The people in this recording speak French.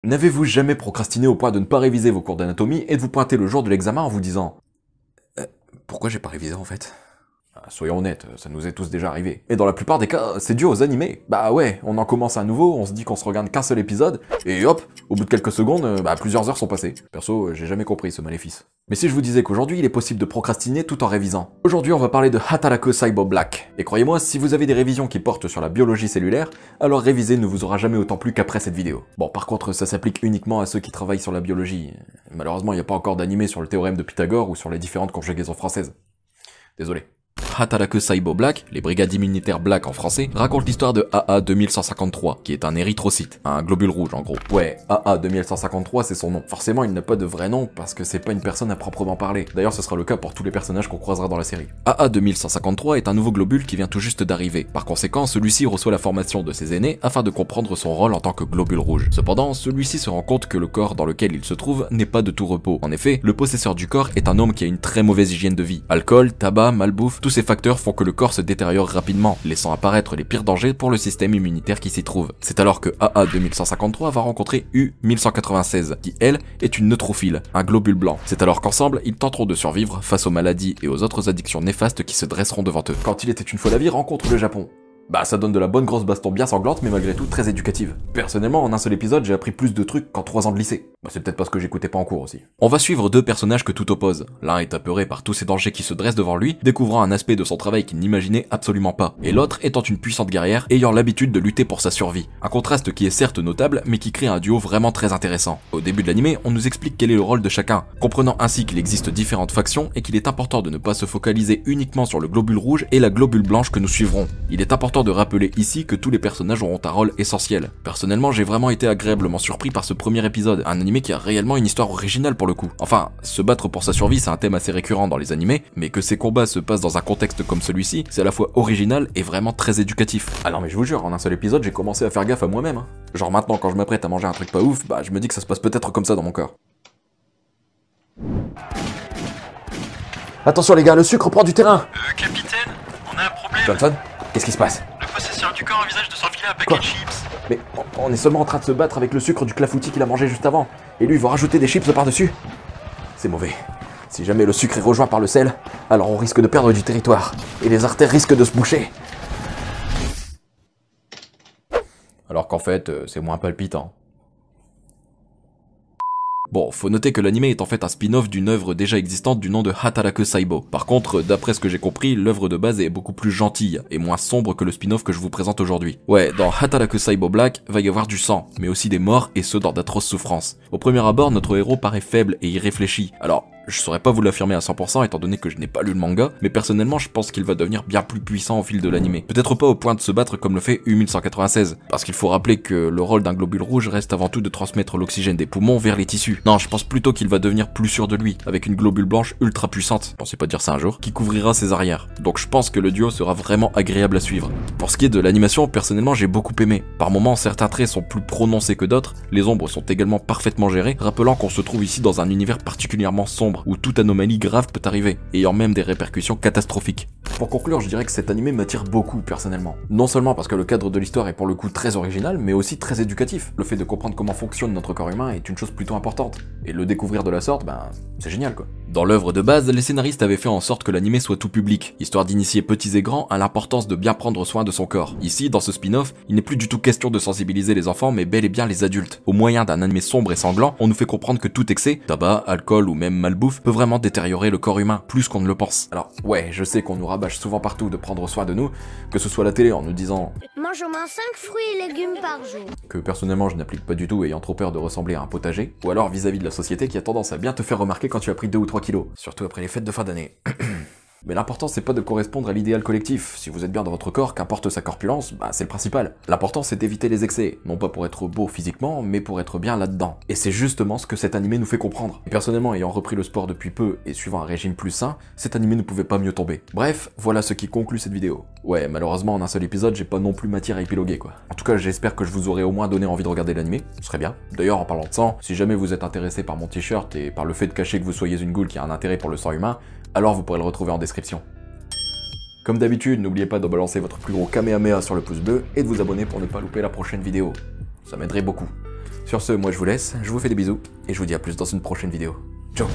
N'avez-vous jamais procrastiné au point de ne pas réviser vos cours d'anatomie et de vous pointer le jour de l'examen en vous disant pourquoi j'ai pas révisé en fait? Soyons honnêtes, ça nous est tous déjà arrivé. Et dans la plupart des cas, c'est dû aux animés. Bah ouais, on en commence un nouveau, on se dit qu'on se regarde qu'un seul épisode, et hop, au bout de quelques secondes, plusieurs heures sont passées. Perso, j'ai jamais compris ce maléfice. Mais si je vous disais qu'aujourd'hui, il est possible de procrastiner tout en révisant. Aujourd'hui, on va parler de Hataraku Saibo Black. Et croyez-moi, si vous avez des révisions qui portent sur la biologie cellulaire, alors réviser ne vous aura jamais autant plu qu'après cette vidéo. Bon, par contre, ça s'applique uniquement à ceux qui travaillent sur la biologie. Malheureusement, il n'y a pas encore d'animé sur le théorème de Pythagore ou sur les différentes conjugaisons françaises. Désolé. Hataraku Saibo Black, les brigades immunitaires Black en français, raconte l'histoire de AA 2153, qui est un érythrocyte, un globule rouge en gros. Ouais, AA 2153 c'est son nom. Forcément il n'a pas de vrai nom parce que c'est pas une personne à proprement parler. D'ailleurs ce sera le cas pour tous les personnages qu'on croisera dans la série. AA 2153 est un nouveau globule qui vient tout juste d'arriver. Par conséquent, celui-ci reçoit la formation de ses aînés afin de comprendre son rôle en tant que globule rouge. Cependant, celui-ci se rend compte que le corps dans lequel il se trouve n'est pas de tout repos. En effet, le possesseur du corps est un homme qui a une très mauvaise hygiène de vie. Alcool, tabac, malbouffe, tous ces facteurs font que le corps se détériore rapidement, laissant apparaître les pires dangers pour le système immunitaire qui s'y trouve. C'est alors que AA 2153 va rencontrer U1196, qui elle, est une neutrophile, un globule blanc. C'est alors qu'ensemble, ils tenteront de survivre face aux maladies et aux autres addictions néfastes qui se dresseront devant eux. Quand il était une fois la vie, rencontre le Japon. Bah ça donne de la bonne grosse baston bien sanglante mais malgré tout très éducative. Personnellement en un seul épisode j'ai appris plus de trucs qu'en 3 ans de lycée. Bah c'est peut-être parce que j'écoutais pas en cours aussi. On va suivre deux personnages que tout oppose. L'un est apeuré par tous ces dangers qui se dressent devant lui, découvrant un aspect de son travail qu'il n'imaginait absolument pas. Et l'autre étant une puissante guerrière ayant l'habitude de lutter pour sa survie. Un contraste qui est certes notable mais qui crée un duo vraiment très intéressant. Au début de l'anime on nous explique quel est le rôle de chacun, comprenant ainsi qu'il existe différentes factions et qu'il est important de ne pas se focaliser uniquement sur le globule rouge et la globule blanche que nous suivrons. Il est important de rappeler ici que tous les personnages auront un rôle essentiel. Personnellement, j'ai vraiment été agréablement surpris par ce premier épisode, un animé qui a réellement une histoire originale pour le coup. Enfin, se battre pour sa survie, c'est un thème assez récurrent dans les animés, mais que ces combats se passent dans un contexte comme celui-ci, c'est à la fois original et vraiment très éducatif. Ah non mais je vous jure, en un seul épisode, j'ai commencé à faire gaffe à moi-même. Hein. Genre maintenant, quand je m'apprête à manger un truc pas ouf, bah je me dis que ça se passe peut-être comme ça dans mon corps. Attention les gars, le sucre prend du terrain. Capitaine, on a un problème. Johnson, qu'est-ce qui se passe? Le possesseur du corps envisage de s'enfiler un paquet de chips. Mais on est seulement en train de se battre avec le sucre du clafoutis qu'il a mangé juste avant. Et lui, il va rajouter des chips par-dessus. C'est mauvais. Si jamais le sucre est rejoint par le sel, alors on risque de perdre du territoire. Et les artères risquent de se boucher. Alors qu'en fait, c'est moins palpitant. Bon, faut noter que l'anime est en fait un spin-off d'une œuvre déjà existante du nom de Hataraku Saibo. Par contre, d'après ce que j'ai compris, l'œuvre de base est beaucoup plus gentille et moins sombre que le spin-off que je vous présente aujourd'hui. Ouais, dans Hataraku Saibo Black, va y avoir du sang, mais aussi des morts et ceux dans d'atroces souffrances. Au premier abord, notre héros paraît faible et irréfléchi. Alors, je saurais pas vous l'affirmer à 100% étant donné que je n'ai pas lu le manga, mais personnellement je pense qu'il va devenir bien plus puissant au fil de l'anime. Peut-être pas au point de se battre comme le fait U1196, parce qu'il faut rappeler que le rôle d'un globule rouge reste avant tout de transmettre l'oxygène des poumons vers les tissus. Non, je pense plutôt qu'il va devenir plus sûr de lui, avec une globule blanche ultra puissante, pensez pas dire ça un jour, qui couvrira ses arrières. Donc je pense que le duo sera vraiment agréable à suivre. Pour ce qui est de l'animation, personnellement j'ai beaucoup aimé. Par moments, certains traits sont plus prononcés que d'autres, les ombres sont également parfaitement gérées, rappelant qu'on se trouve ici dans un univers particulièrement sombre, où toute anomalie grave peut arriver, ayant même des répercussions catastrophiques. Pour conclure, je dirais que cet animé m'attire beaucoup personnellement. Non seulement parce que le cadre de l'histoire est pour le coup très original, mais aussi très éducatif. Le fait de comprendre comment fonctionne notre corps humain est une chose plutôt importante. Et le découvrir de la sorte, c'est génial quoi. Dans l'œuvre de base, les scénaristes avaient fait en sorte que l'animé soit tout public, histoire d'initier petits et grands à l'importance de bien prendre soin de son corps. Ici, dans ce spin-off, il n'est plus du tout question de sensibiliser les enfants, mais bel et bien les adultes. Au moyen d'un animé sombre et sanglant, on nous fait comprendre que tout excès, tabac, alcool ou même malbouffe, peut vraiment détériorer le corps humain, plus qu'on ne le pense. Alors, ouais, je sais qu'on nous rabâche souvent partout de prendre soin de nous, que ce soit à la télé en nous disant mange au moins 5 fruits et légumes par jour. Que personnellement je n'applique pas du tout ayant trop peur de ressembler à un potager, ou alors vis-à-vis de la société qui a tendance à bien te faire remarquer quand tu as pris 2 ou 3 kilos, surtout après les fêtes de fin d'année. Mais l'important c'est pas de correspondre à l'idéal collectif, si vous êtes bien dans votre corps, qu'importe sa corpulence, c'est le principal. L'important c'est d'éviter les excès, non pas pour être beau physiquement, mais pour être bien là-dedans. Et c'est justement ce que cet animé nous fait comprendre. Et personnellement ayant repris le sport depuis peu et suivant un régime plus sain, cet animé ne pouvait pas mieux tomber. Bref, voilà ce qui conclut cette vidéo. Ouais, malheureusement en un seul épisode j'ai pas non plus matière à épiloguer quoi. En tout cas j'espère que je vous aurai au moins donné envie de regarder l'animé, ce serait bien. D'ailleurs en parlant de sang, si jamais vous êtes intéressé par mon t-shirt et par le fait de cacher que vous soyez une goule qui a un intérêt pour le sang humain, alors vous pourrez le retrouver en description. Comme d'habitude, n'oubliez pas de balancer votre plus gros kamehameha sur le pouce bleu et de vous abonner pour ne pas louper la prochaine vidéo. Ça m'aiderait beaucoup. Sur ce, moi je vous laisse, je vous fais des bisous, et je vous dis à plus dans une prochaine vidéo. Ciao.